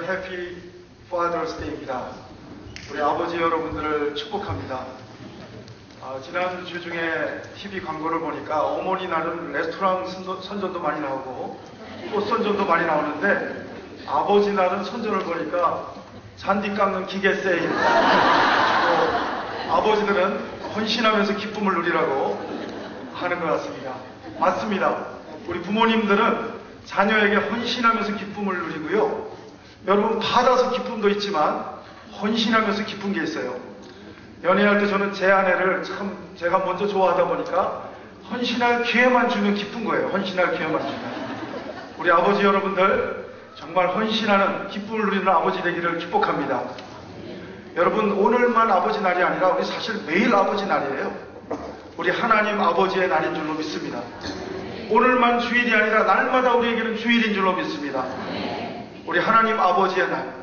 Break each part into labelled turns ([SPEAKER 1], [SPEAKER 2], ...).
[SPEAKER 1] 해피 Father's Day입니다. 우리 아버지 여러분들을 축복합니다. 지난주 중에 TV 광고를 보니까 어머니 날은 레스토랑 선전도 많이 나오고 꽃 선전도 많이 나오는데 아버지 날은 선전을 보니까 잔디 깎는 기계 세일. 아버지들은 헌신하면서 기쁨을 누리라고 하는 것 같습니다. 맞습니다. 우리 부모님들은 자녀에게 헌신하면서 기쁨을 누리고요. 여러분 받아서 기쁨도 있지만 헌신하면서 기쁜 게 있어요. 연애할 때 저는 제 아내를 참 제가 먼저 좋아하다 보니까 헌신할 기회만 주면 기쁜 거예요. 헌신할 기회만 주면. 우리 아버지 여러분들 정말 헌신하는 기쁨을 누리는 아버지 되기를 축복합니다. 여러분 오늘만 아버지 날이 아니라 우리 사실 매일 아버지 날이에요. 우리 하나님 아버지의 날인 줄로 믿습니다. 오늘만 주일이 아니라 날마다 우리에게는 주일인 줄로 믿습니다. 우리 하나님 아버지의 날.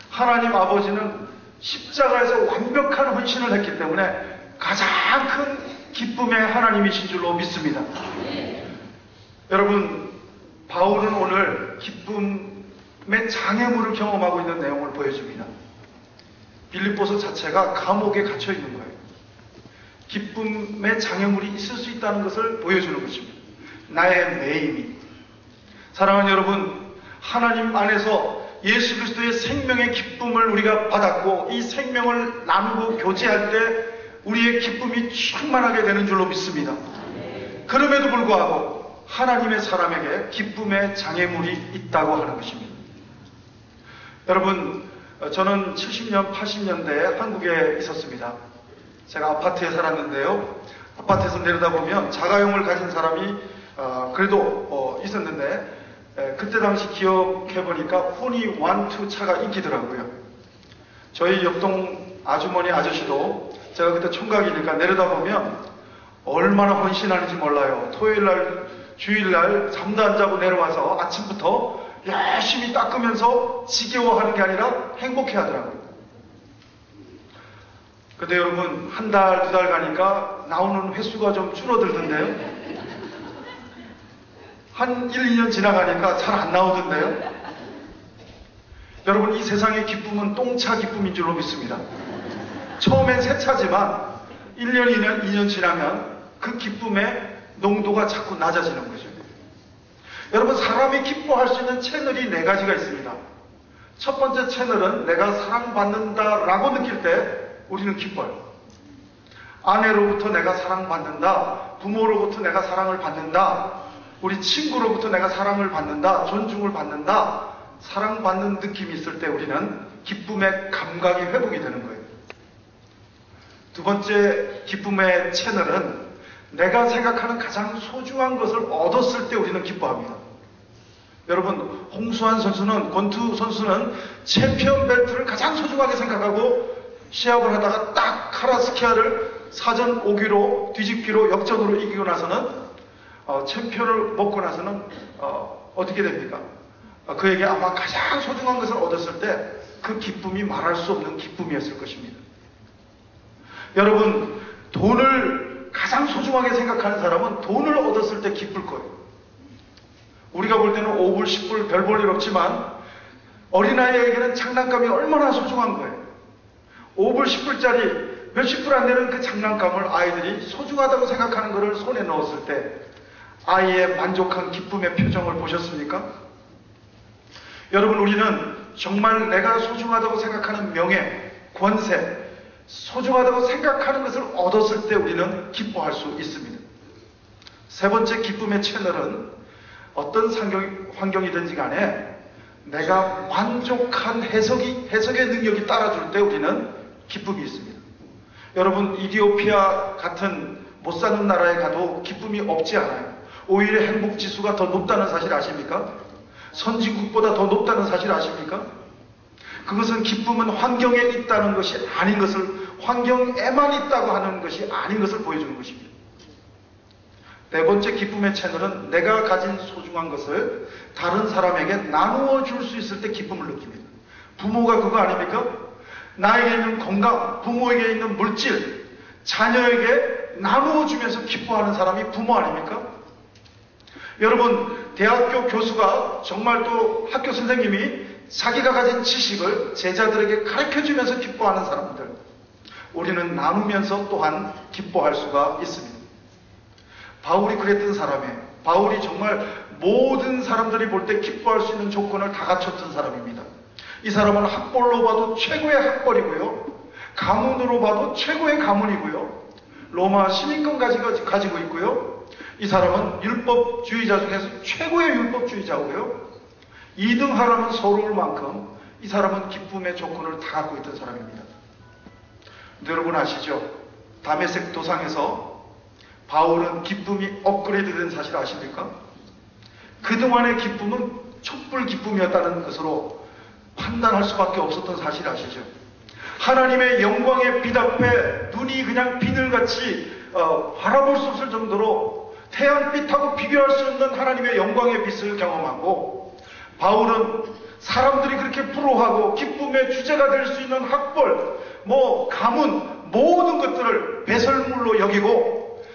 [SPEAKER 1] 하나님 아버지는 십자가에서 완벽한 헌신을 했기 때문에 가장 큰 기쁨의 하나님이신 줄로 믿습니다. 여러분 바울은 오늘 기쁨의 장애물을 경험하고 있는 내용을 보여줍니다. 빌립보서 자체가 감옥에 갇혀 있는 거예요. 기쁨의 장애물이 있을 수 있다는 것을 보여주는 것입니다. 나의 매임이. 사랑하는 여러분, 하나님 안에서 예수 그리스도의 생명의 기쁨을 우리가 받았고 이 생명을 나누고 교제할 때 우리의 기쁨이 충만하게 되는 줄로 믿습니다. 그럼에도 불구하고 하나님의 사람에게 기쁨의 장애물이 있다고 하는 것입니다. 여러분, 저는 70년, 80년대에 한국에 있었습니다. 제가 아파트에 살았는데요. 아파트에서 내려다보면 자가용을 가진 사람이 그래도 있었는데 그때 당시 기억해보니까 호니 완투 차가 인기더라고요. 저희 옆동 아주머니 아저씨도 제가 그때 총각이니까 내려다보면 얼마나 헌신하는지 몰라요. 토요일날 주일날 잠도 안 자고 내려와서 아침부터 열심히 닦으면서 지겨워하는 게 아니라 행복해하더라고요. 근데 여러분 한 달, 두 달 가니까 나오는 횟수가 좀 줄어들던데요. 한 1, 2년 지나가니까 잘 안 나오던데요. 여러분 이 세상의 기쁨은 똥차 기쁨인 줄로 믿습니다. 처음엔 새 차지만 1년, 2년 지나면 그 기쁨의 농도가 자꾸 낮아지는 거죠. 여러분 사람이 기뻐할 수 있는 채널이 4가지가 있습니다. 첫 번째 채널은 내가 사랑받는다라고 느낄 때 우리는 기뻐요. 아내로부터 내가 사랑받는다, 부모로부터 내가 사랑을 받는다, 우리 친구로부터 내가 사랑을 받는다, 존중을 받는다, 사랑받는 느낌이 있을 때 우리는 기쁨의 감각이 회복이 되는 거예요. 두 번째 기쁨의 채널은 내가 생각하는 가장 소중한 것을 얻었을 때 우리는 기뻐합니다. 여러분 홍수환 선수는, 권투 선수는 챔피언 벨트를 가장 소중하게 생각하고 시합을 하다가 딱 카라스키아를 사전 5기로 뒤집기로 역전으로 이기고 나서는 챔피언을 먹고 나서는 어떻게 됩니까? 그에게 아마 가장 소중한 것을 얻었을 때 그 기쁨이 말할 수 없는 기쁨이었을 것입니다. 여러분 돈을 가장 소중하게 생각하는 사람은 돈을 얻었을 때 기쁠 거예요. 우리가 볼 때는 5불, 10불 별 볼 일 없지만 어린아이에게는 장난감이 얼마나 소중한 거예요. 5불, 10불짜리 몇십 불 안 되는 그 장난감을 아이들이 소중하다고 생각하는 것을 손에 넣었을 때 아이의 만족한 기쁨의 표정을 보셨습니까? 여러분 우리는 정말 내가 소중하다고 생각하는 명예, 권세, 소중하다고 생각하는 것을 얻었을 때 우리는 기뻐할 수 있습니다. 세 번째 기쁨의 채널은 어떤 환경이든지 간에 내가 만족한 해석의 능력이 따라줄 때 우리는 기쁨이 있습니다. 여러분 이디오피아 같은 못 사는 나라에 가도 기쁨이 없지 않아요. 오히려 행복지수가 더 높다는 사실 아십니까? 선진국보다 더 높다는 사실 아십니까? 그것은 기쁨은 환경에 있다는 것이 아닌 것을, 환경에만 있다고 하는 것이 아닌 것을 보여주는 것입니다. 네 번째 기쁨의 채널은 내가 가진 소중한 것을 다른 사람에게 나누어 줄 수 있을 때 기쁨을 느낍니다. 부모가 그거 아닙니까? 나에게 있는 건강, 부모에게 있는 물질, 자녀에게 나누어 주면서 기뻐하는 사람이 부모 아닙니까? 여러분 대학교 교수가 정말 또 학교 선생님이 자기가 가진 지식을 제자들에게 가르쳐주면서 기뻐하는 사람들, 우리는 나누면서 또한 기뻐할 수가 있습니다. 바울이 그랬던 사람이에요. 바울이 정말 모든 사람들이 볼 때 기뻐할 수 있는 조건을 다 갖췄던 사람입니다. 이 사람은 학벌로 봐도 최고의 학벌이고요, 가문으로 봐도 최고의 가문이고요, 로마 시민권 가지고 있고요, 이 사람은 율법주의자 중에서 최고의 율법주의자고요, 2등 하라면 서러울 만큼 이 사람은 기쁨의 조건을 다 갖고 있던 사람입니다. 근데 여러분 아시죠? 다메섹 도상에서 바울은 기쁨이 업그레이드된 사실 아십니까? 그동안의 기쁨은 촛불 기쁨이었다는 것으로 판단할 수밖에 없었던 사실 아시죠? 하나님의 영광의 빛 앞에 눈이 그냥 비늘같이 바라볼 수 없을 정도로 태양빛하고 비교할 수 없는 하나님의 영광의 빛을 경험하고, 바울은 사람들이 그렇게 부러워하고 기쁨의 주제가 될 수 있는 학벌, 가문, 모든 것들을 배설물로 여기고,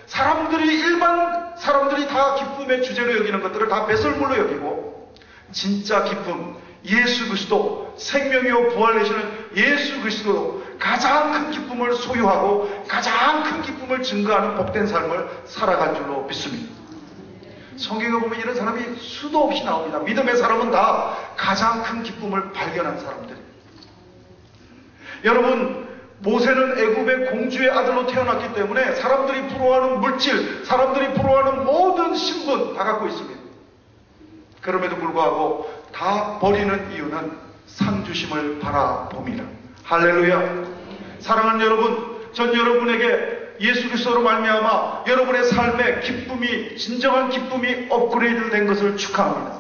[SPEAKER 1] 일반 사람들이 다 기쁨의 주제로 여기는 것들을 다 배설물로 여기고, 진짜 기쁨, 예수 그리스도, 생명이요 부활 되시는 예수 그리스도, 가장 큰 기쁨을 소유하고 가장 큰 기쁨을 증거하는 복된 삶을 살아간 줄로 믿습니다. 성경에 보면 이런 사람이 수도 없이 나옵니다. 믿음의 사람은 다 가장 큰 기쁨을 발견한 사람들이에요. 여러분, 모세는 애굽의 공주의 아들로 태어났기 때문에 사람들이 부러워하는 물질, 사람들이 부러워하는 모든 신분 다 갖고 있습니다. 그럼에도 불구하고 다 버리는 이유는 상 주심을 바라봅니다. 할렐루야. 사랑하는 여러분, 전 여러분에게 예수 그리스도로 말미암아 여러분의 삶에 기쁨이, 진정한 기쁨이 업그레이드 된 것을 축하합니다.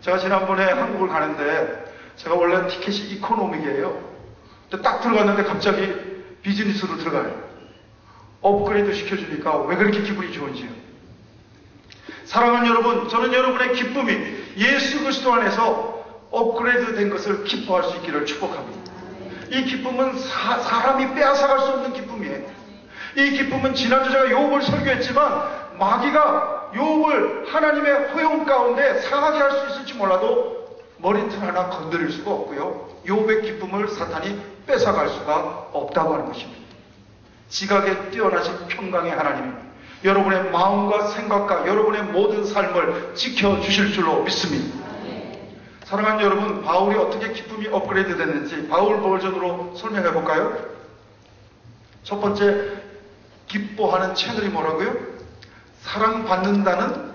[SPEAKER 1] 제가 지난번에 한국을 가는데, 제가 원래 티켓이 이코노믹이에요. 근데 딱 들어갔는데 갑자기 비즈니스로 들어가요. 업그레이드 시켜주니까 왜 그렇게 기분이 좋은지요. 사랑하는 여러분, 저는 여러분의 기쁨이 예수 그리스도 안에서 업그레이드 된 것을 기뻐할 수 있기를 축복합니다. 이 기쁨은 사람이 빼앗아갈 수 없는 기쁨이에요. 이 기쁨은 지난주 제가 욥을 설교했지만, 마귀가 욥을 하나님의 허용 가운데 상하게 할 수 있을지 몰라도 머리털 하나 건드릴 수가 없고요, 욥의 기쁨을 사탄이 뺏어갈 수가 없다고 하는 것입니다. 지각에 뛰어나신 평강의 하나님이 여러분의 마음과 생각과 여러분의 모든 삶을 지켜주실 줄로 믿습니다. 사랑하는 여러분, 바울이 어떻게 기쁨이 업그레이드 됐는지 바울 버전으로 설명해 볼까요? 첫 번째, 기뻐하는 채널이 뭐라고요? 사랑받는다는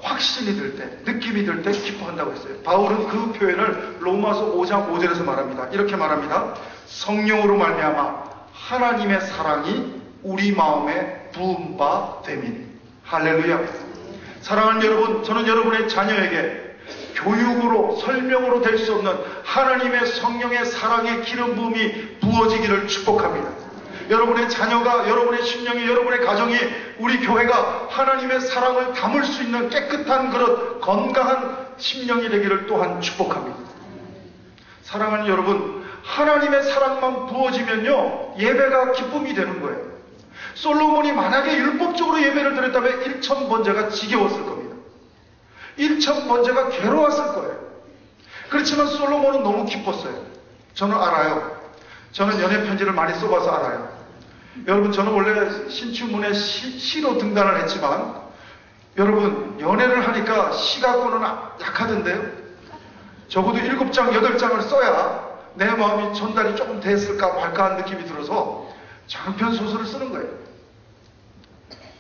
[SPEAKER 1] 확신이 들 때, 느낌이 들 때 기뻐한다고 했어요. 바울은 그 표현을 로마서 5장 5절에서 말합니다. 이렇게 말합니다. 성령으로 말미암아 하나님의 사랑이 우리 마음에 부은 바 됨이니. 할렐루야. 사랑하는 여러분, 저는 여러분의 자녀에게 교육으로, 설명으로 될 수 없는 하나님의 성령의 사랑의 기름 부음이 부어지기를 축복합니다. 여러분의 자녀가, 여러분의 심령이, 여러분의 가정이, 우리 교회가 하나님의 사랑을 담을 수 있는 깨끗한 그릇, 건강한 심령이 되기를 또한 축복합니다. 사랑하는 여러분, 하나님의 사랑만 부어지면요, 예배가 기쁨이 되는 거예요. 솔로몬이 만약에 율법적으로 예배를 드렸다면 1,000번제가 지겨웠을 겁니다. 1,000번제가 괴로웠을 거예요. 그렇지만 솔로몬은 너무 기뻤어요. 저는 알아요. 저는 연애 편지를 많이 써봐서 알아요. 여러분, 저는 원래 신춘문예 시로 등단을 했지만, 여러분, 연애를 하니까 시 갖고는 약하던데요. 적어도 7장, 8장을 써야 내 마음이 전달이 조금 됐을까 말까 하는 느낌이 들어서 장편 소설을 쓰는 거예요.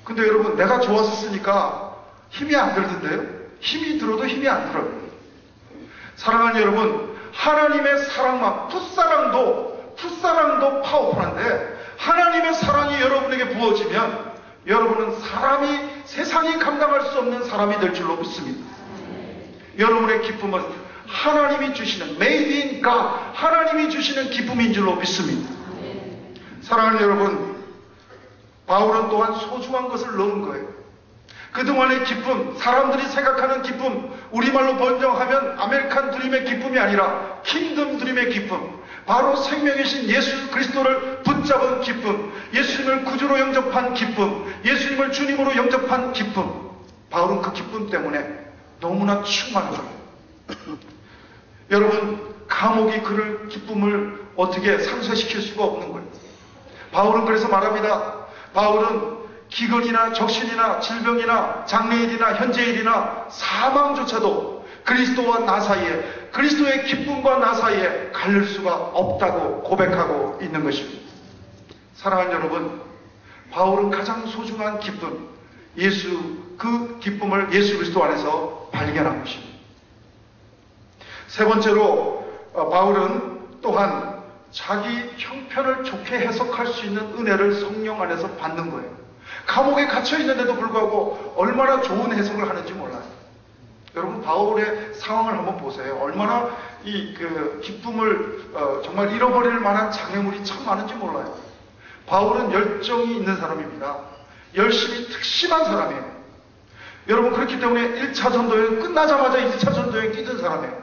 [SPEAKER 1] 근데 여러분, 내가 좋아서 쓰니까 힘이 안 들던데요. 힘이 들어도 힘이 안 들어요. 사랑하는 여러분, 하나님의 사랑만, 풋사랑도 파워풀한데, 하나님의 사랑이 여러분에게 부어지면 여러분은 세상이 감당할 수 없는 사람이 될 줄로 믿습니다. 여러분의 기쁨은 하나님이 주시는, made in God, 하나님이 주시는 기쁨인 줄로 믿습니다. 사랑하는 여러분, 바울은 또한 소중한 것을 넣은 거예요. 그동안의 기쁨, 사람들이 생각하는 기쁨, 우리말로 번역하면 아메리칸 드림의 기쁨이 아니라 킹덤 드림의 기쁨, 바로 생명이신 예수 그리스도를 붙잡은 기쁨, 예수님을 구주로 영접한 기쁨, 예수님을 주님으로 영접한 기쁨. 바울은 그 기쁨 때문에 너무나 충만한 거예요. 여러분, 감옥이 그를 기쁨을 어떻게 상쇄시킬 수가 없는 거예요. 바울은 그래서 말합니다. 바울은 기근이나 적신이나 질병이나 장래일이나 현재일이나 사망조차도 그리스도와 나 사이에, 그리스도의 기쁨과 나 사이에 가릴 수가 없다고 고백하고 있는 것입니다. 사랑하는 여러분, 바울은 가장 소중한 기쁨, 그 기쁨을 예수 그리스도 안에서 발견한 것입니다. 세 번째로 바울은 또한 자기 형편을 좋게 해석할 수 있는 은혜를 성령 안에서 받는 거예요. 감옥에 갇혀 있는데도 불구하고 얼마나 좋은 해석을 하는지 몰라요. 여러분, 바울의 상황을 한번 보세요. 얼마나 기쁨을 정말 잃어버릴 만한 장애물이 참 많은지 몰라요. 바울은 열정이 있는 사람입니다. 열심히 특심한 사람이에요. 여러분, 그렇기 때문에 1차 전도여행 끝나자마자 2차 전도여행 뛰던 사람이에요.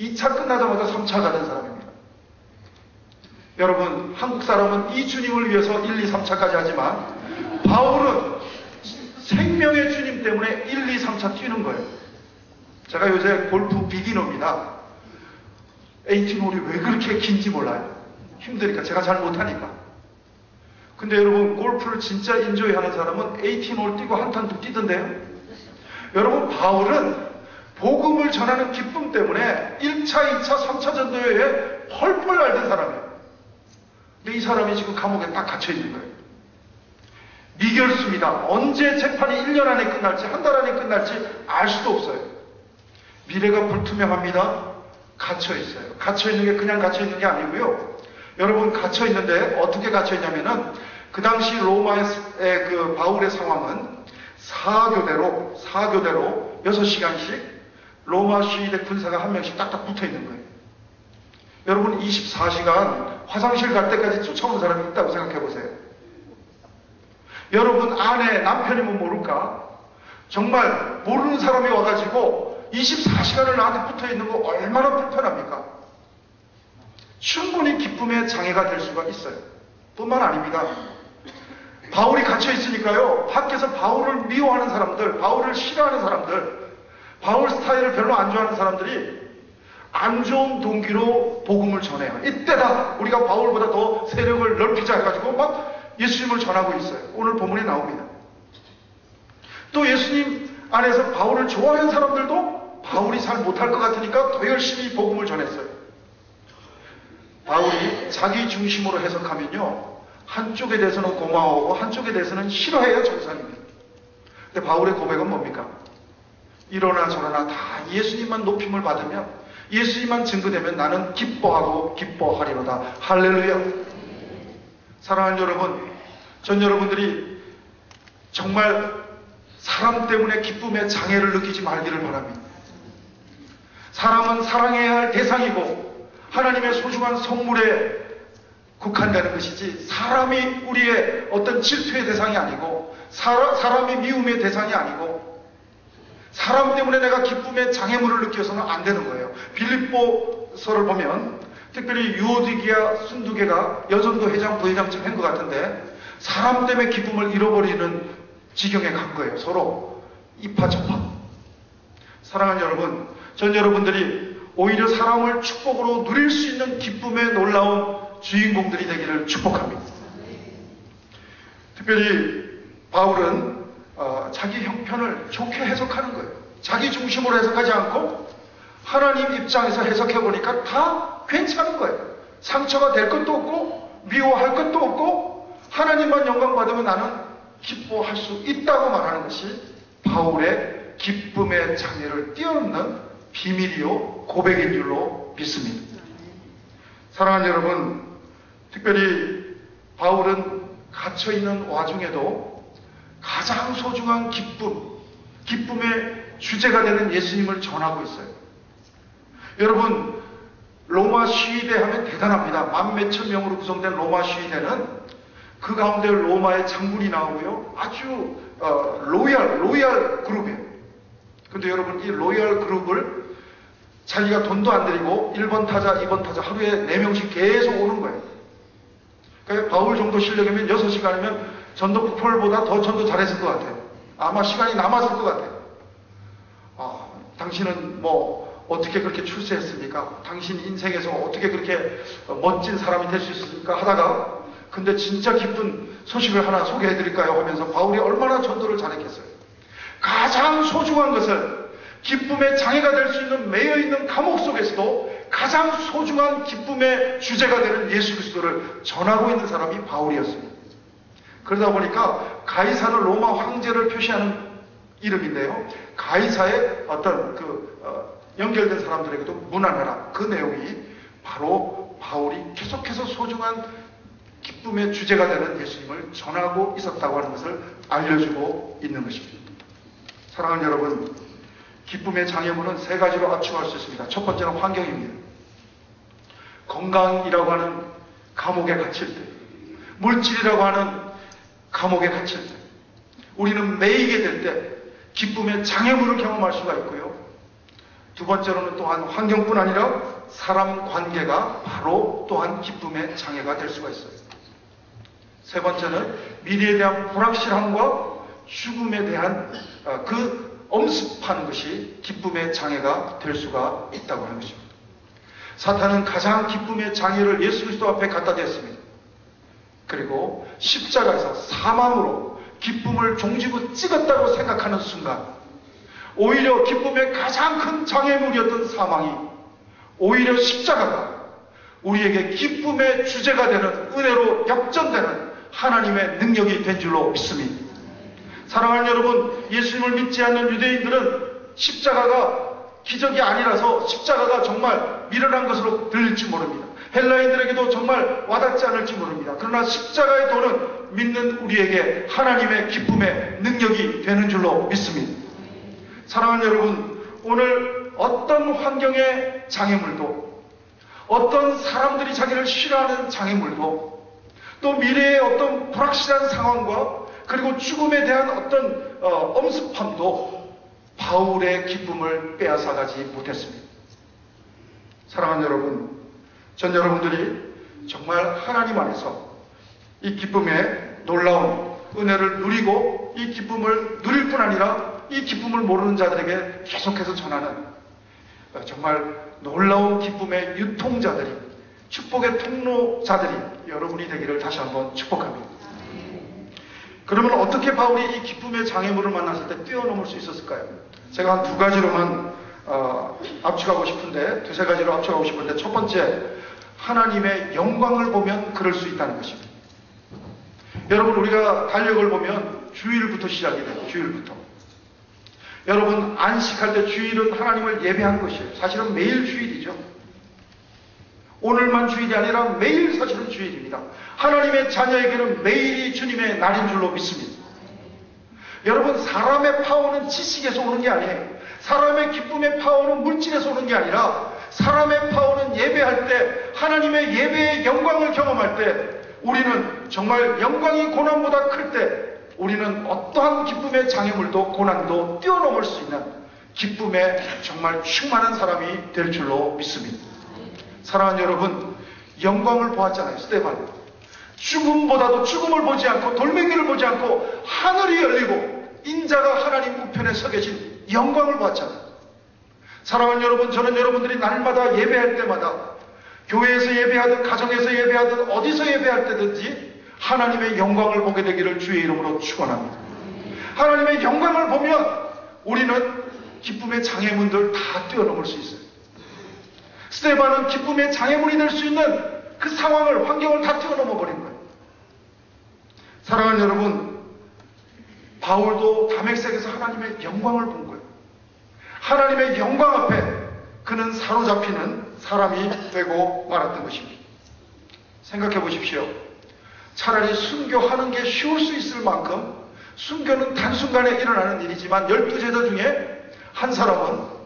[SPEAKER 1] 2차 끝나자마자 3차 가는 사람입니다. 여러분, 한국 사람은 이 주님을 위해서 1, 2, 3차까지 하지만 바울은 생명의 주님 때문에 1, 2, 3차 뛰는 거예요. 제가 요새 골프 비기너입니다. 18홀이 왜 그렇게 긴지 몰라요. 힘드니까, 제가 잘 못하니까. 근데 여러분, 골프를 진짜 인조이 하는 사람은 18홀 뛰고 한탄도 뛰던데요. 여러분, 바울은 복음을 전하는 기쁨 때문에 1차, 2차, 3차 전도에 펄펄 날던 사람이에요. 근데 이 사람이 지금 감옥에 딱 갇혀 있는 거예요. 미결수입니다. 언제 재판이 1년 안에 끝날지, 한 달 안에 끝날지 알 수도 없어요. 미래가 불투명합니다. 갇혀 있어요. 갇혀 있는 게 그냥 갇혀 있는 게 아니고요. 여러분, 갇혀 있는데 어떻게 갇혀 있냐면은 그 당시 로마의 그 바울의 상황은 사교대로 6시간씩 로마 시위대 군사가 한 명씩 딱딱 붙어 있는 거예요. 여러분, 24시간 화장실 갈 때까지 쫓아오는 사람이 있다고 생각해 보세요. 여러분, 아내, 남편이면 모를까? 정말 모르는 사람이 와가지고 24시간을 나한테 붙어 있는 거 얼마나 불편합니까? 충분히 기쁨의 장애가 될 수가 있어요. 뿐만 아닙니다. 바울이 갇혀 있으니까요, 밖에서 바울을 미워하는 사람들, 바울을 싫어하는 사람들, 바울 스타일을 별로 안 좋아하는 사람들이 안 좋은 동기로 복음을 전해요. 이때다 우리가 바울보다 더 세력을 넓히자 해가지고 막 예수님을 전하고 있어요. 오늘 본문에 나옵니다. 또 예수님 안에서 바울을 좋아하는 사람들도 바울이 잘 못할 것 같으니까 더 열심히 복음을 전했어요. 바울이 자기 중심으로 해석하면요, 한쪽에 대해서는 고마워하고 한쪽에 대해서는 싫어해야 정상입니다. 근데 바울의 고백은 뭡니까? 이러나 저러나 다 예수님만 높임을 받으면, 예수님만 증거되면 나는 기뻐하고 기뻐하리로다. 할렐루야. 사랑하는 여러분, 전 여러분들이 정말 사람 때문에 기쁨의 장애를 느끼지 말기를 바랍니다. 사람은 사랑해야 할 대상이고 하나님의 소중한 선물에 국한되는 것이지, 사람이 우리의 어떤 질투의 대상이 아니고, 사람이 미움의 대상이 아니고, 사람 때문에 내가 기쁨의 장애물을 느껴서는 안 되는 거예요. 빌립보서를 보면 특별히 유오디기아 순두개가 여전도 회장 부회장쯤 한 것 같은데, 사람 때문에 기쁨을 잃어버리는 지경에 간 거예요. 서로 이파저파. 사랑하는 여러분, 전 여러분들이 오히려 사람을 축복으로 누릴 수 있는 기쁨의 놀라운 주인공들이 되기를 축복합니다. 특별히 바울은 자기 형편을 좋게 해석하는 거예요. 자기 중심으로 해석하지 않고 하나님 입장에서 해석해보니까 다 괜찮은 거예요. 상처가 될 것도 없고 미워할 것도 없고 하나님만 영광 받으면 나는 기뻐할 수 있다고 말하는 것이 바울의 기쁨의 장애를 뛰어넘는 비밀이요 고백인 줄로 믿습니다. 사랑하는 여러분, 특별히 바울은 갇혀있는 와중에도 가장 소중한 기쁨의 주제가 되는 예수님을 전하고 있어요. 여러분, 로마 시위대 하면 대단합니다. 만 몇천 명으로 구성된 로마 시위대는 그 가운데 로마의 장군이 나오고요, 아주 로얄 그룹이에요. 근데 여러분, 이 로얄 그룹을 자기가 돈도 안 들이고 1번 타자, 2번 타자 하루에 4명씩 계속 오는 거예요. 그러니까 바울 정도 실력이면 6시간이면 전도 북폴보다 더 전도 잘했을 것 같아요. 아마 시간이 남았을 것 같아요. 당신은 어떻게 그렇게 출세했습니까? 당신 인생에서 어떻게 그렇게 멋진 사람이 될 수 있습니까? 하다가 근데 진짜 기쁜 소식을 하나 소개해드릴까요? 하면서 바울이 얼마나 전도를 잘했겠어요. 가장 소중한 것을 기쁨의 장애가 될 수 있는 매여있는 감옥 속에서도 가장 소중한 기쁨의 주제가 되는 예수 그리스도를 전하고 있는 사람이 바울이었습니다. 그러다 보니까 가이사는 로마 황제를 표시하는 이름인데요. 가이사의 어떤 연결된 사람들에게도 문안하라. 그 내용이 바로 바울이 계속해서 소중한 기쁨의 주제가 되는 예수님을 전하고 있었다고 하는 것을 알려주고 있는 것입니다. 사랑하는 여러분, 기쁨의 장애물은 세 가지로 압축할 수 있습니다. 첫 번째는 환경입니다. 건강이라고 하는 감옥에 갇힐 때, 물질이라고 하는 감옥에 갇힐 때, 우리는 매이게 될 때 기쁨의 장애물을 경험할 수가 있고요. 두 번째로는 또한 환경뿐 아니라 사람 관계가 바로 또한 기쁨의 장애가 될 수가 있어요. 세 번째는 미래에 대한 불확실함과 죽음에 대한 그 엄습하는 것이 기쁨의 장애가 될 수가 있다고 하는 것입니다. 사탄은 가장 기쁨의 장애를 예수 그리스도 앞에 갖다 댔습니다. 그리고 십자가에서 사망으로 기쁨을 종지부 찍었다고 생각하는 순간 오히려 기쁨의 가장 큰 장애물이었던 사망이 오히려 십자가가 우리에게 기쁨의 주제가 되는 은혜로 역전되는 하나님의 능력이 된 줄로 믿습니다. 사랑하는 여러분, 예수님을 믿지 않는 유대인들은 십자가가 기적이 아니라서 십자가가 정말 미련한 것으로 들릴지 모릅니다. 헬라인들에게도 정말 와닿지 않을지 모릅니다. 그러나 십자가의 도는 믿는 우리에게 하나님의 기쁨의 능력이 되는 줄로 믿습니다. 사랑하는 여러분, 오늘 어떤 환경의 장애물도, 어떤 사람들이 자기를 싫어하는 장애물도, 또 미래의 어떤 불확실한 상황과 그리고 죽음에 대한 어떤 엄습함도 바울의 기쁨을 빼앗아가지 못했습니다. 사랑하는 여러분, 전 여러분들이 정말 하나님 안에서 이 기쁨의 놀라운 은혜를 누리고 이 기쁨을 누릴 뿐 아니라 이 기쁨을 모르는 자들에게 계속해서 전하는 정말 놀라운 기쁨의 유통자들이, 축복의 통로자들이 여러분이 되기를 다시 한번 축복합니다. 그러면 어떻게 바울이 이 기쁨의 장애물을 만났을 때 뛰어넘을 수 있었을까요? 제가 한 두 가지로만 압축하고 싶은데, 두세 가지로 압축하고 싶은데, 첫 번째, 하나님의 영광을 보면 그럴 수 있다는 것입니다. 여러분, 우리가 달력을 보면 주일부터 시작이 돼요. 주일부터. 여러분, 안식할 때 주일은 하나님을 예배하는 것이에요. 사실은 매일 주일이죠. 오늘만 주일이 아니라 매일 사실은 주일입니다. 하나님의 자녀에게는 매일이 주님의 날인 줄로 믿습니다. 여러분, 사람의 파워는 지식에서 오는 게 아니에요. 사람의 기쁨의 파워는 물질에서 오는 게 아니라 사람의 파워는 예배할 때, 하나님의 예배의 영광을 경험할 때, 우리는 정말 영광이 고난보다 클 때 우리는 어떠한 기쁨의 장애물도 고난도 뛰어넘을 수 있는 기쁨에 정말 충만한 사람이 될 줄로 믿습니다. 사랑하는 여러분, 영광을 보았잖아요. 스데반. 죽음보다도 죽음을 보지 않고 돌멩이를 보지 않고 하늘이 열리고 인자가 하나님 우편에 서 계신 영광을 보았잖아요. 사랑하는 여러분, 저는 여러분들이 날마다 예배할 때마다 교회에서 예배하든 가정에서 예배하든 어디서 예배할 때든지 하나님의 영광을 보게 되기를 주의 이름으로 축원합니다. 하나님의 영광을 보면 우리는 기쁨의 장애물들 다 뛰어넘을 수 있어요. 스데반은 기쁨의 장애물이 될 수 있는 그 상황을, 환경을 다 뛰어넘어 버린 거예요. 사랑하는 여러분, 바울도 다메섹에서 하나님의 영광을 본 거예요. 하나님의 영광 앞에 그는 사로잡히는 사람이 되고 말았던 것입니다. 생각해 보십시오. 차라리 순교하는 게 쉬울 수 있을 만큼 순교는 단순간에 일어나는 일이지만 12제자 중에 한 사람은,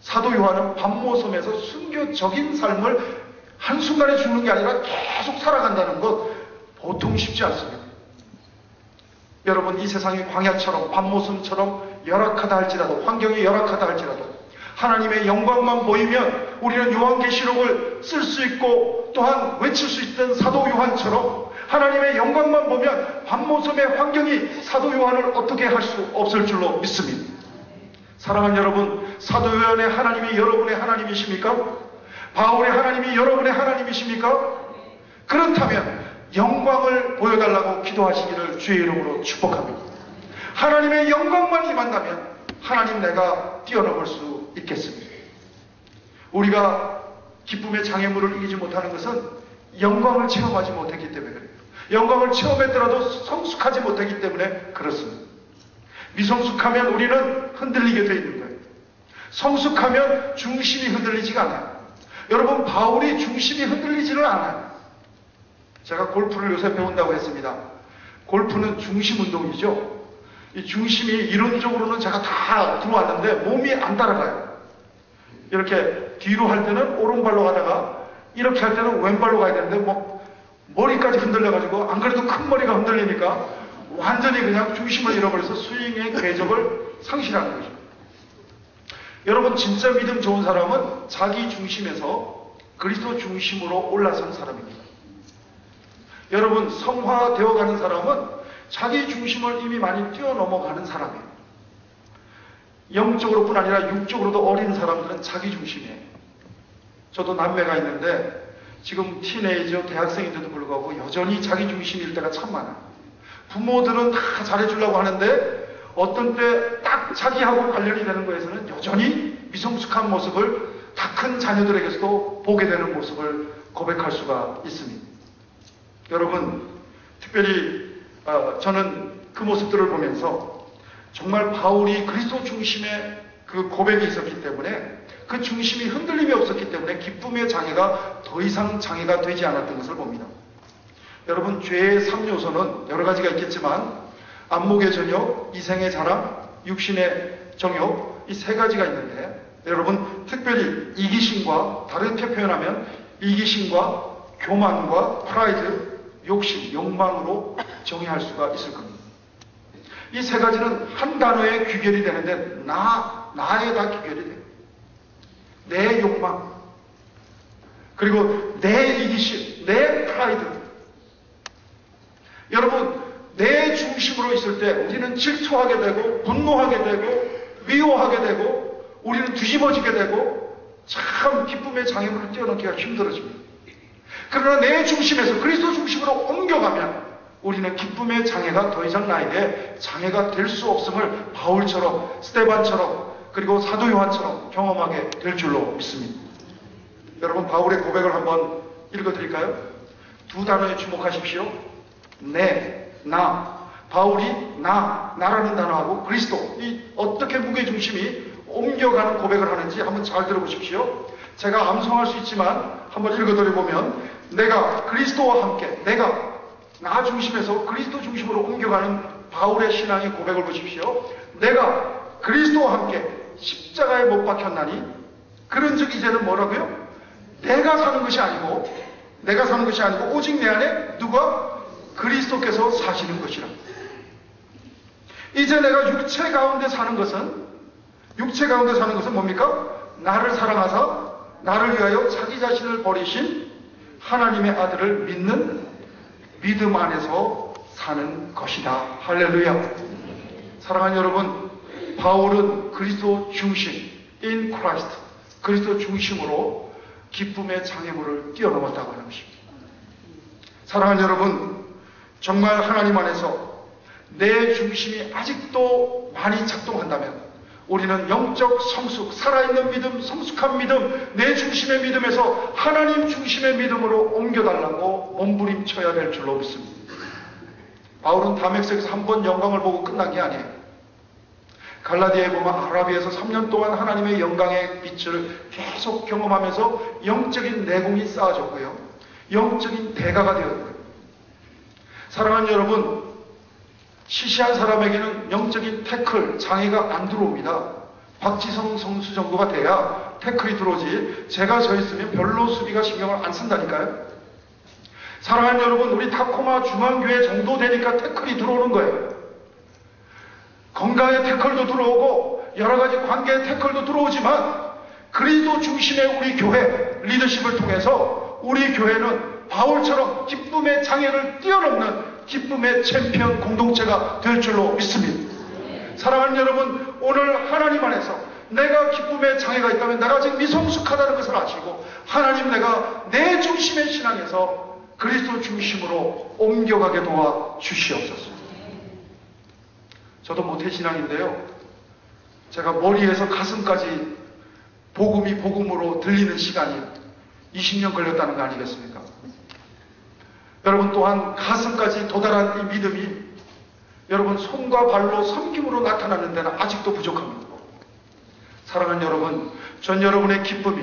[SPEAKER 1] 사도 요한은 밤모섬에서 순교적인 삶을 한순간에 죽는 게 아니라 계속 살아간다는 것 보통 쉽지 않습니다. 여러분, 이 세상이 광야처럼 밤모섬처럼 열악하다 할지라도, 환경이 열악하다 할지라도 하나님의 영광만 보이면 우리는 요한계시록을 쓸 수 있고 또한 외칠 수 있던 사도 요한처럼 하나님의 영광만 보면 밤모섬의 환경이 사도 요한을 어떻게 할 수 없을 줄로 믿습니다. 사랑하는 여러분, 사도 요한의 하나님이 여러분의 하나님이십니까? 바울의 하나님이 여러분의 하나님이십니까? 그렇다면 영광을 보여달라고 기도하시기를 주의 이름으로 축복합니다. 하나님의 영광만 임한다면 하나님 내가 뛰어넘을 수 있겠습니다. 우리가 기쁨의 장애물을 이기지 못하는 것은 영광을 체험하지 못했기 때문에 그래요. 영광을 체험했더라도 성숙하지 못했기 때문에 그렇습니다. 미성숙하면 우리는 흔들리게 되어 있는 거예요. 성숙하면 중심이 흔들리지가 않아요. 여러분, 바울이 중심이 흔들리지는 않아요. 제가 골프를 요새 배운다고 했습니다. 골프는 중심 운동이죠. 이 중심이 이론적으로는 제가 다 들어왔는데 몸이 안 따라가요. 이렇게 뒤로 할 때는 오른발로 가다가 이렇게 할 때는 왼발로 가야 되는데 머리까지 흔들려가지고 안 그래도 큰 머리가 흔들리니까 완전히 그냥 중심을 잃어버려서 스윙의 궤적을 상실하는 거죠. 여러분, 진짜 믿음 좋은 사람은 자기 중심에서 그리스도 중심으로 올라선 사람입니다. 여러분, 성화되어 가는 사람은 자기 중심을 이미 많이 뛰어넘어가는 사람이에요. 영적으로뿐 아니라 육적으로도 어린 사람들은 자기 중심이에요. 저도 남매가 있는데 지금 티네이저 대학생인데도 불구하고 여전히 자기 중심일 때가 참 많아요. 부모들은 다 잘해주려고 하는데 어떤 때 딱 자기하고 관련이 되는 거에서는 여전히 미성숙한 모습을 다 큰 자녀들에게서도 보게 되는 모습을 고백할 수가 있습니다. 여러분, 특별히 저는 그 모습들을 보면서 정말 바울이 그리스도 중심의 그 고백이 있었기 때문에 그 중심이 흔들림이 없었기 때문에 기쁨의 장애가 더 이상 장애가 되지 않았던 것을 봅니다. 여러분, 죄의 3요소는 여러 가지가 있겠지만 안목의 전욕, 이생의 자랑, 육신의 정욕, 이 세 가지가 있는데 여러분, 특별히 이기심과 다르게 표현하면 이기심과 교만과 프라이드, 욕심, 욕망으로 정의할 수가 있을 겁니다. 이 세 가지는 한 단어에 귀결이 되는데 나에 다 귀결이 돼요. 내 욕망, 그리고 내 이기심, 내 프라이드. 여러분, 내 중심으로 있을 때 우리는 질투하게 되고 분노하게 되고 미워하게 되고 우리는 뒤집어지게 되고 참 기쁨의 장애물을 뛰어넘기가 힘들어집니다. 그러나 내 중심에서 그리스도 중심으로 옮겨가면 우리는 기쁨의 장애가 더 이상 나에게 장애가 될 수 없음을 바울처럼 스데반처럼 그리고 사도 요한처럼 경험하게 될 줄로 믿습니다. 여러분, 바울의 고백을 한번 읽어드릴까요? 두 단어에 주목하십시오. 나. 바울이 나라는 단어하고 그리스도, 이 어떻게 무게중심이 옮겨가는 고백을 하는지 한번 잘 들어보십시오. 제가 암송할 수 있지만 한번 읽어드려보면 내가 그리스도와 함께, 내가 나 중심에서 그리스도 중심으로 옮겨가는 바울의 신앙의 고백을 보십시오. 내가 그리스도와 함께 십자가에 못 박혔나니 그런즉 이제는 뭐라고요? 내가 사는 것이 아니고 오직 내 안에 누가? 그리스도께서 사시는 것이라. 이제 내가 육체 가운데 사는 것은 뭡니까? 나를 사랑하사 나를 위하여 자기 자신을 버리신 하나님의 아들을 믿는 믿음 안에서 사는 것이다. 할렐루야. 사랑하는 여러분, 바울은 그리스도 중심, in Christ, 그리스도 중심으로 기쁨의 장애물을 뛰어넘었다고 하는 것입니다. 사랑하는 여러분, 정말 하나님 안에서 내 중심이 아직도 많이 작동한다면 우리는 영적 성숙, 살아있는 믿음, 성숙한 믿음, 내 중심의 믿음에서 하나님 중심의 믿음으로 옮겨달라고 몸부림쳐야 될 줄로 믿습니다. 바울은 다메섹에서 한 번 영광을 보고 끝난 게 아니에요. 갈라디아에 보면 아라비아에서 3년 동안 하나님의 영광의 빛을 계속 경험하면서 영적인 내공이 쌓아졌고요. 영적인 대가가 되었고요. 사랑하는 여러분, 시시한 사람에게는 영적인 태클, 장애가 안 들어옵니다. 박지성 선수 정도가 돼야 태클이 들어오지 제가 저 있으면 별로 수비가 신경을 안 쓴다니까요. 사랑하는 여러분, 우리 타코마 중앙교회 정도 되니까 태클이 들어오는 거예요. 건강의 태클도 들어오고 여러 가지 관계의 태클도 들어오지만 그리스도 중심의 우리 교회 리더십을 통해서 우리 교회는 바울처럼 기쁨의 장애를 뛰어넘는 기쁨의 챔피언 공동체가 될 줄로 믿습니다. 사랑하는 여러분, 오늘 하나님 안에서 내가 기쁨의 장애가 있다면 내가 지금 미성숙하다는 것을 아시고 하나님 내가 내 중심의 신앙에서 그리스도 중심으로 옮겨가게 도와 주시옵소서. 저도 모태신앙인데요. 제가 머리에서 가슴까지 복음이 복음으로 들리는 시간이 20년 걸렸다는 거 아니겠습니까? 여러분 또한 가슴까지 도달한 이 믿음이 여러분 손과 발로 섬김으로 나타나는 데는 아직도 부족합니다. 사랑하는 여러분, 전 여러분의 기쁨이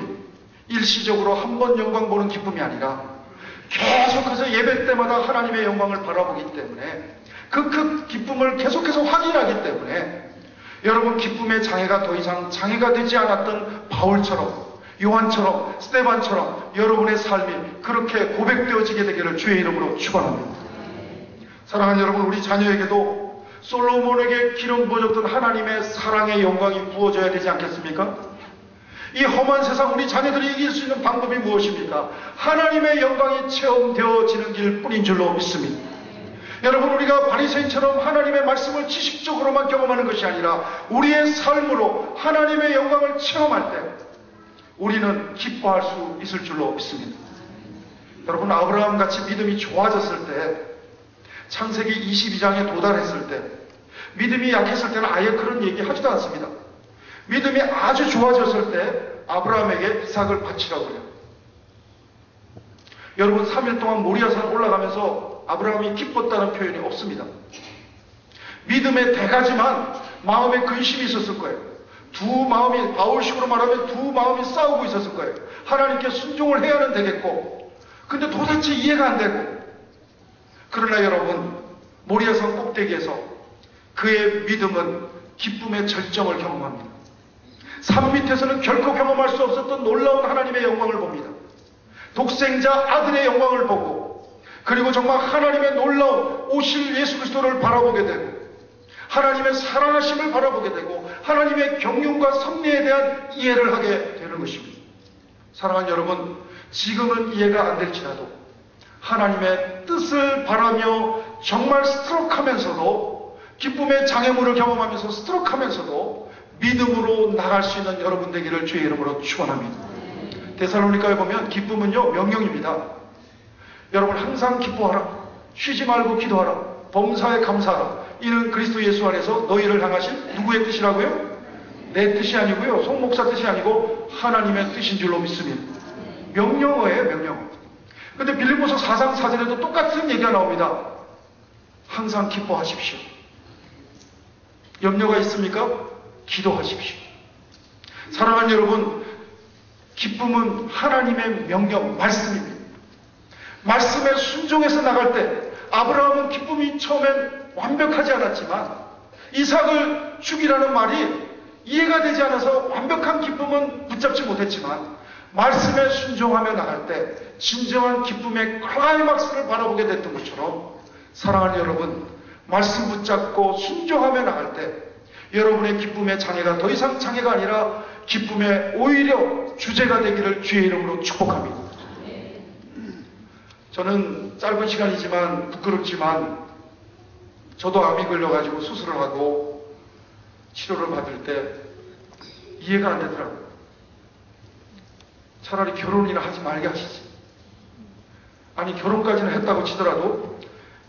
[SPEAKER 1] 일시적으로 한 번 영광 보는 기쁨이 아니라 계속해서 예배 때마다 하나님의 영광을 바라보기 때문에 그 기쁨을 계속해서 확인하기 때문에 여러분 기쁨의 장애가 더 이상 장애가 되지 않았던 바울처럼 요한처럼 스데반처럼 여러분의 삶이 그렇게 고백되어지게 되기를 주의 이름으로 축원합니다. 사랑하는 여러분, 우리 자녀에게도 솔로몬에게 기름 부어줬던 하나님의 사랑의 영광이 부어져야 되지 않겠습니까? 이 험한 세상 우리 자녀들이 이길 수 있는 방법이 무엇입니까? 하나님의 영광이 체험되어지는 길뿐인 줄로 믿습니다. 여러분, 우리가 바리새인처럼 하나님의 말씀을 지식적으로만 경험하는 것이 아니라 우리의 삶으로 하나님의 영광을 체험할 때 우리는 기뻐할 수 있을 줄로 믿습니다. 여러분, 아브라함같이 믿음이 좋아졌을 때, 창세기 22장에 도달했을 때, 믿음이 약했을 때는 아예 그런 얘기 하지도 않습니다. 믿음이 아주 좋아졌을 때 아브라함에게 이삭을 바치라고 해요. 여러분, 3일 동안 모리아산 올라가면서 아브라함이 기뻤다는 표현이 없습니다. 믿음의 대가지만 마음에 근심이 있었을 거예요. 두 마음이, 바울식으로 말하면 두 마음이 싸우고 있었을 거예요. 하나님께 순종을 해야는 되겠고, 근데 도대체 이해가 안 되고. 그러나 여러분, 모리아산 꼭대기에서 그의 믿음은 기쁨의 절정을 경험합니다. 산 밑에서는 결코 경험할 수 없었던 놀라운 하나님의 영광을 봅니다. 독생자 아들의 영광을 보고, 그리고 정말 하나님의 놀라운 오실 예수 그리스도를 바라보게 되고, 하나님의 사랑하심을 바라보게 되고 하나님의 경륜과 섭리에 대한 이해를 하게 되는 것입니다. 사랑하는 여러분, 지금은 이해가 안 될지라도 하나님의 뜻을 바라며 정말 스트로크하면서도 기쁨의 장애물을 경험하면서 스트로크하면서도 믿음으로 나갈 수 있는 여러분 되기를 주의 이름으로 축원합니다. 데살로니가에 보면 기쁨은요 명령입니다. 여러분 항상 기뻐하라, 쉬지 말고 기도하라, 범사에 감사하라. 이는 그리스도 예수 안에서 너희를 향하신 누구의 뜻이라고요? 내 뜻이 아니고요, 송 목사 뜻이 아니고 하나님의 뜻인 줄로 믿습니다. 명령어예요, 명령어. 근데 빌립보서 4장 4절에도 똑같은 얘기가 나옵니다. 항상 기뻐하십시오. 염려가 있습니까? 기도하십시오. 사랑하는 여러분, 기쁨은 하나님의 명령, 말씀입니다. 말씀에 순종해서 나갈 때 아브라함은 기쁨이 처음엔 완벽하지 않았지만 이삭을 죽이라는 말이 이해가 되지 않아서 완벽한 기쁨은 붙잡지 못했지만 말씀에 순종하며 나갈 때 진정한 기쁨의 클라이막스를 바라보게 됐던 것처럼 사랑하는 여러분, 말씀 붙잡고 순종하며 나갈 때 여러분의 기쁨의 장애가 더 이상 장애가 아니라 기쁨의 오히려 주제가 되기를 주의 이름으로 축복합니다. 저는 짧은 시간이지만 부끄럽지만 저도 암이 걸려가지고 수술을 하고 치료를 받을 때 이해가 안 되더라고요. 차라리 결혼이나 하지 말게 하시지. 아니 결혼까지는 했다고 치더라도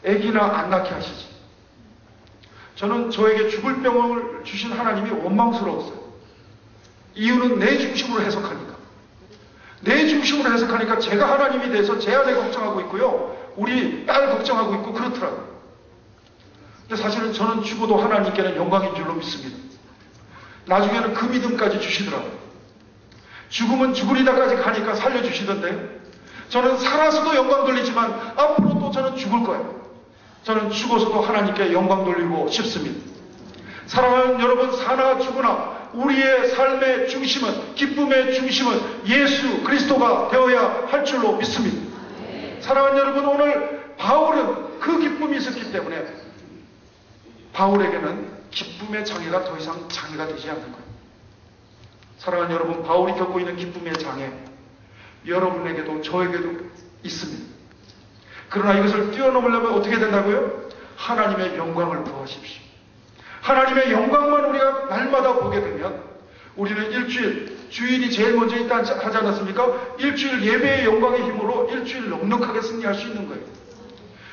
[SPEAKER 1] 아기나 안 낳게 하시지. 저는 저에게 죽을 병을 주신 하나님이 원망스러웠어요. 이유는 내 중심으로 해석하니까. 내 중심으로 해석하니까 제가 하나님이 돼서 제 아내 걱정하고 있고요, 우리 딸 걱정하고 있고 그렇더라고요. 근데 사실은 저는 죽어도 하나님께는 영광인 줄로 믿습니다. 나중에는 그 믿음까지 주시더라고요. 죽으면 죽으리다까지 가니까 살려주시던데, 저는 살아서도 영광 돌리지만 앞으로 또 저는 죽을 거예요. 저는 죽어서도 하나님께 영광 돌리고 싶습니다. 사랑하는 여러분, 사나 죽으나 우리의 삶의 중심은, 기쁨의 중심은 예수 그리스도가 되어야 할 줄로 믿습니다. 사랑하는 여러분, 오늘 바울은 그 기쁨이 있었기 때문에 바울에게는 기쁨의 장애가 더 이상 장애가 되지 않는 거예요. 사랑하는 여러분, 바울이 겪고 있는 기쁨의 장애, 여러분에게도 저에게도 있습니다. 그러나 이것을 뛰어넘으려면 어떻게 된다고요? 하나님의 영광을 부어하십시오. 하나님의 영광만 우리가 날마다 보게 되면 우리는 주일이 제일 먼저 있다 하지 않았습니까? 일주일 예배의 영광의 힘으로 일주일 넉넉하게 승리할 수 있는 거예요.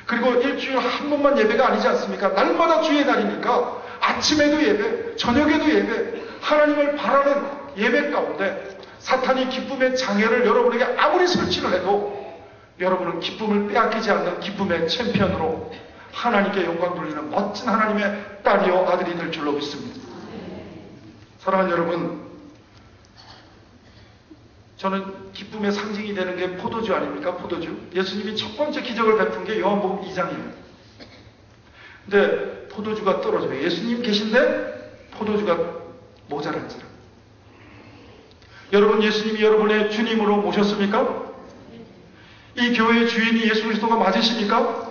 [SPEAKER 1] 그리고 일주일 한 번만 예배가 아니지 않습니까? 날마다 주의 날이니까 아침에도 예배, 저녁에도 예배, 하나님을 바라는 예배 가운데 사탄이 기쁨의 장애를 여러분에게 아무리 설치를 해도 여러분은 기쁨을 빼앗기지 않는 기쁨의 챔피언으로 하나님께 영광 돌리는 멋진 하나님의 딸이요 아들이 될 줄로 믿습니다. 사랑하는 여러분, 저는 기쁨의 상징이 되는 게 포도주 아닙니까? 포도주. 예수님이 첫 번째 기적을 베푼 게 요한복음 2장이에요. 근데 포도주가 떨어져요. 예수님 계신데 포도주가 모자란지라. 여러분, 예수님이 여러분의 주님으로 모셨습니까? 이 교회의 주인이 예수 그리스도가 맞으십니까?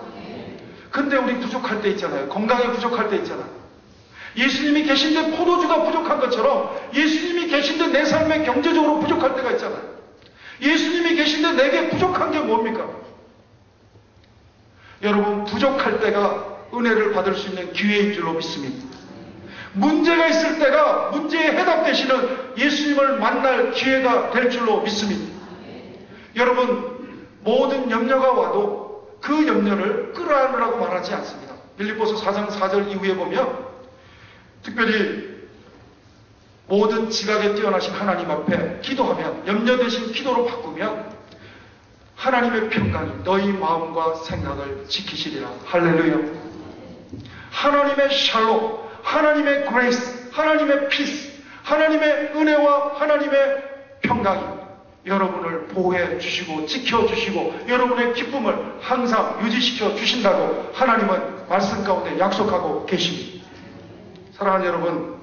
[SPEAKER 1] 근데 우리 부족할 때 있잖아요. 건강에 부족할 때 있잖아요. 예수님이 계신데 포도주가 부족한 것처럼 예수님이 계신데 내 삶에 경제적으로 부족할 때가 있잖아요. 예수님이 계신데 내게 부족한 게 뭡니까? 여러분, 부족할 때가 은혜를 받을 수 있는 기회인 줄로 믿습니다. 문제가 있을 때가 문제에 해답되시는 예수님을 만날 기회가 될 줄로 믿습니다. 여러분, 모든 염려가 와도 그 염려를 끌어안으라고 말하지 않습니다. 빌립보서 4장 4절 이후에 보면 특별히 모든 지각에 뛰어나신 하나님 앞에 기도하면, 염려 대신 기도로 바꾸면 하나님의 평강이 너희 마음과 생각을 지키시리라. 할렐루야. 하나님의 샬롬, 하나님의 그레이스, 하나님의 피스, 하나님의 은혜와 하나님의 평강이 여러분을 보호해 주시고 지켜 주시고 여러분의 기쁨을 항상 유지시켜 주신다고 하나님은 말씀 가운데 약속하고 계십니다. 사랑하는 여러분,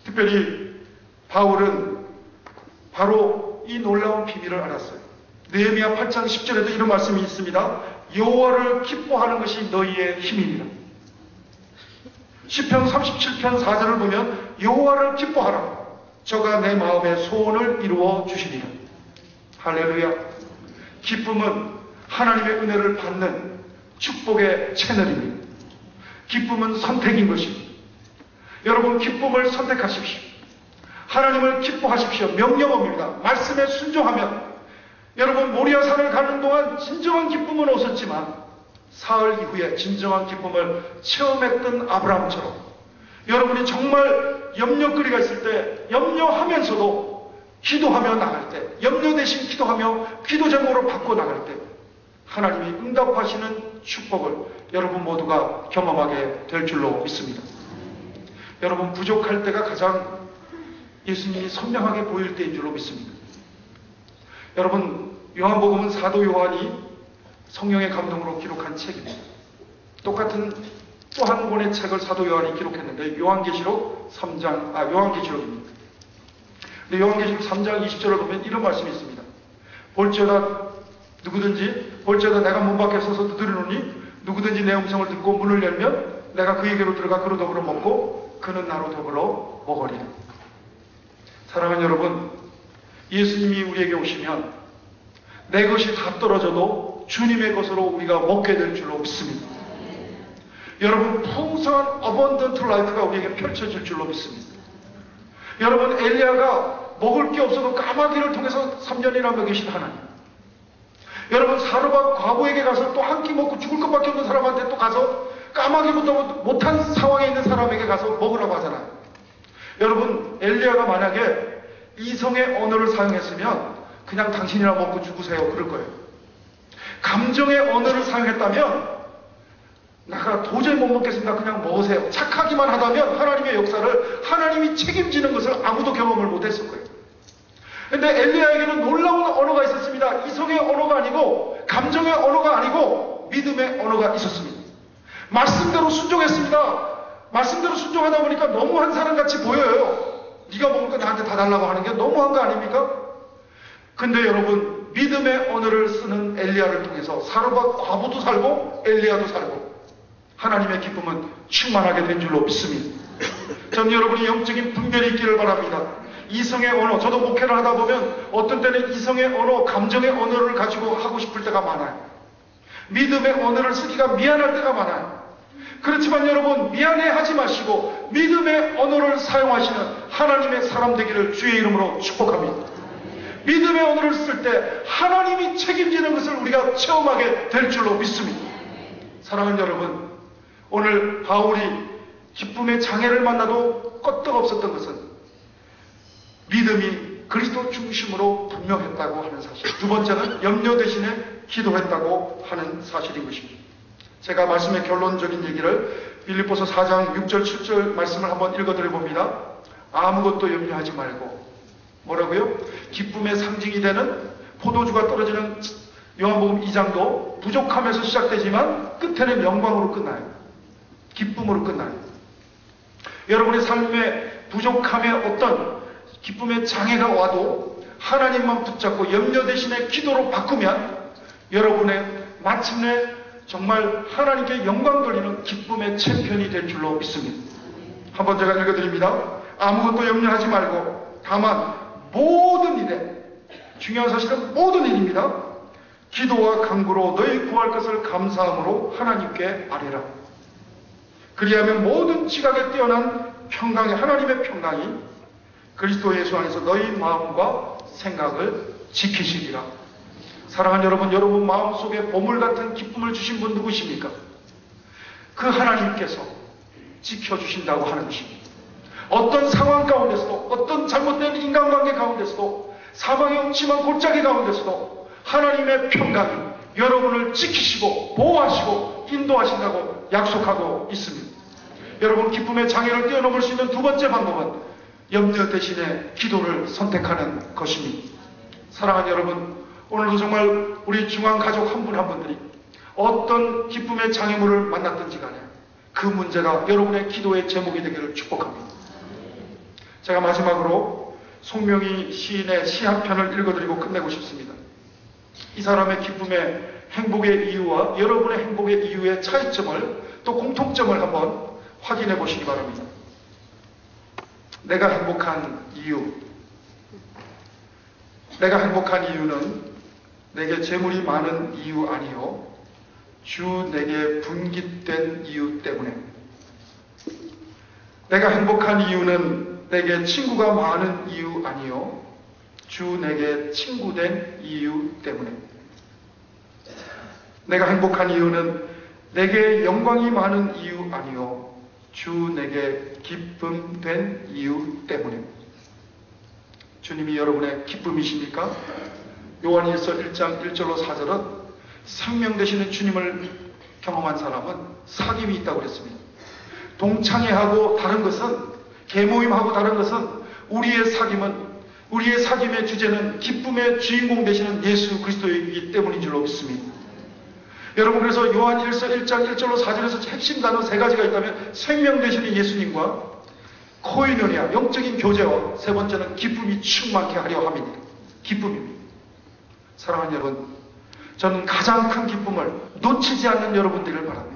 [SPEAKER 1] 특별히 바울은 바로 이 놀라운 비밀을 알았어요. 느헤미야 8장 10절에도 이런 말씀이 있습니다. 여호와를 기뻐하는 것이 너희의 힘이니라. 시편 37편 4절을 보면 여호와를 기뻐하라. 저가 내 마음의 소원을 이루어 주시리라. 할렐루야. 기쁨은 하나님의 은혜를 받는 축복의 채널입니다. 기쁨은 선택인 것입니다. 여러분, 기쁨을 선택하십시오. 하나님을 기뻐하십시오. 명령어입니다. 말씀에 순종하면 여러분, 모리아산을 가는 동안 진정한 기쁨은 없었지만 사흘 이후에 진정한 기쁨을 체험했던 아브라함처럼 여러분이 정말 염려거리가 있을 때 염려하면서도 기도하며 나갈 때, 염려 대신 기도하며 기도 제목으로 바꿔 나갈 때 하나님이 응답하시는 축복을 여러분 모두가 경험하게 될 줄로 믿습니다. 여러분, 부족할 때가 가장 예수님이 선명하게 보일 때인 줄로 믿습니다. 여러분, 요한복음은 사도 요한이 성령의 감동으로 기록한 책입니다. 똑같은 또 한 권의 책을 사도 요한이 기록했는데 요한계시록입니다. 근데 요한계시록 3장 20절을 보면 이런 말씀이 있습니다. 볼지어다 내가 문 밖에 서서 두드리노니 누구든지 내 음성을 듣고 문을 열면 내가 그에게로 들어가 그로 더불어 먹고 그는 나로 더불어 먹으리라. 사랑하는 여러분, 예수님이 우리에게 오시면 내 것이 다 떨어져도 주님의 것으로 우리가 먹게 될 줄로 믿습니다. 여러분, 풍성한 어번던트 라이프가 우리에게 펼쳐질 줄로 믿습니다. 여러분, 엘리야가 먹을 게 없어도 까마귀를 통해서 3년이나 먹이신 하나님. 여러분, 사르밧 과부에게 가서 또 한 끼 먹고 죽을 것밖에 없는 사람한테 또 가서 까마귀보다 못한 상황에 있는 사람에게 가서 먹으라고 하잖아요. 여러분, 엘리야가 만약에 이성의 언어를 사용했으면 그냥 당신이나 먹고 죽으세요 그럴 거예요. 감정의 언어를 사용했다면 내가 도저히 못 먹겠습니다. 그냥 먹으세요. 착하기만 하다면 하나님의 역사를 하나님이 책임지는 것을 아무도 경험을 못했을 거예요. 근데 엘리야에게는 놀라운 언어가 있었습니다. 이성의 언어가 아니고 감정의 언어가 아니고 믿음의 언어가 있었습니다. 말씀대로 순종했습니다. 말씀대로 순종하다 보니까 너무한 사람같이 보여요. 네가 먹을 거 나한테 다 달라고 하는 게 너무한 거 아닙니까? 근데 여러분, 믿음의 언어를 쓰는 엘리야를 통해서 사르밧 과부도 살고 엘리야도 살고 하나님의 기쁨은 충만하게 된 줄로 믿습니다. 전 여러분이 영적인 분별이 있기를 바랍니다. 이성의 언어, 저도 목회를 하다 보면 어떤 때는 이성의 언어, 감정의 언어를 가지고 하고 싶을 때가 많아요. 믿음의 언어를 쓰기가 미안할 때가 많아요. 그렇지만 여러분, 미안해하지 마시고 믿음의 언어를 사용하시는 하나님의 사람 되기를 주의 이름으로 축복합니다. 믿음의 언어를 쓸 때 하나님이 책임지는 것을 우리가 체험하게 될 줄로 믿습니다. 사랑하는 여러분, 오늘 바울이 기쁨의 장애를 만나도 끄떡없었던 것은 믿음이 그리스도 중심으로 분명했다고 하는 사실. 두 번째는 염려 대신에 기도했다고 하는 사실인 것입니다. 제가 말씀의 결론적인 얘기를 빌립보서 4장 6절 7절 말씀을 한번 읽어드려 봅니다. 아무것도 염려하지 말고, 뭐라고요? 기쁨의 상징이 되는 포도주가 떨어지는 요한복음 2장도 부족함에서 시작되지만 끝에는 영광으로 끝나요. 기쁨으로 끝나요. 여러분의 삶에 부족함에 어떤 기쁨의 장애가 와도 하나님만 붙잡고 염려 대신에 기도로 바꾸면 여러분의 마침내 정말 하나님께 영광 돌리는 기쁨의 챔피언이 될 줄로 믿습니다. 한번 제가 읽어드립니다. 아무것도 염려하지 말고 다만 모든 일에, 중요한 사실은 모든 일입니다. 기도와 간구로 너희 구할 것을 감사함으로 하나님께 아뢰라. 그리하면 모든 지각에 뛰어난 평강이, 하나님의 평강이 그리스도 예수 안에서 너희 마음과 생각을 지키시리라. 사랑하는 여러분, 여러분 마음속에 보물 같은 기쁨을 주신 분 누구십니까? 그 하나님께서 지켜주신다고 하는 것입니다. 어떤 상황 가운데서도, 어떤 잘못된 인간관계 가운데서도, 사망의 음침한 골짜기 가운데서도 하나님의 평강이 여러분을 지키시고 보호하시고 인도하신다고 약속하고 있습니다. 여러분, 기쁨의 장애를 뛰어넘을 수 있는 두 번째 방법은 염려 대신에 기도를 선택하는 것입니다. 사랑하는 여러분, 오늘도 정말 우리 중앙가족 한 분 한 분들이 어떤 기쁨의 장애물을 만났든지 간에 그 문제가 여러분의 기도의 제목이 되기를 축복합니다. 제가 마지막으로 송명희 시인의 시 한 편을 읽어드리고 끝내고 싶습니다. 이 사람의 기쁨의 행복의 이유와 여러분의 행복의 이유의 차이점을, 또 공통점을 한번 확인해 보시기 바랍니다. 내가 행복한 이유. 내가 행복한 이유는 내게 재물이 많은 이유 아니요, 주 내게 분깃된 이유 때문에. 내가 행복한 이유는 내게 친구가 많은 이유 아니요, 주 내게 친구된 이유 때문에. 내가 행복한 이유는 내게 영광이 많은 이유 아니요, 주 내게 기쁨 된 이유 때문에. 주님이 여러분의 기쁨이십니까? 요한일서 1장 1절로 4절은 생명 되시는 주님을 경험한 사람은 사귐이 있다고 그랬습니다. 동창회하고 다른 것은, 계모임하고 다른 것은 우리의 사귐의 주제는 기쁨의 주인공 되시는 예수 그리스도이기 때문인 줄로 믿습니다. 여러분, 그래서 요한일서 1장 1절로 4절에서 핵심 단어 세 가지가 있다면 생명 되시는 예수님과 코이노니아, 영적인 교제와 세 번째는 기쁨이 충만케 하려 함입니다. 기쁨입니다. 사랑하는 여러분, 저는 가장 큰 기쁨을 놓치지 않는 여러분들을 바랍니다.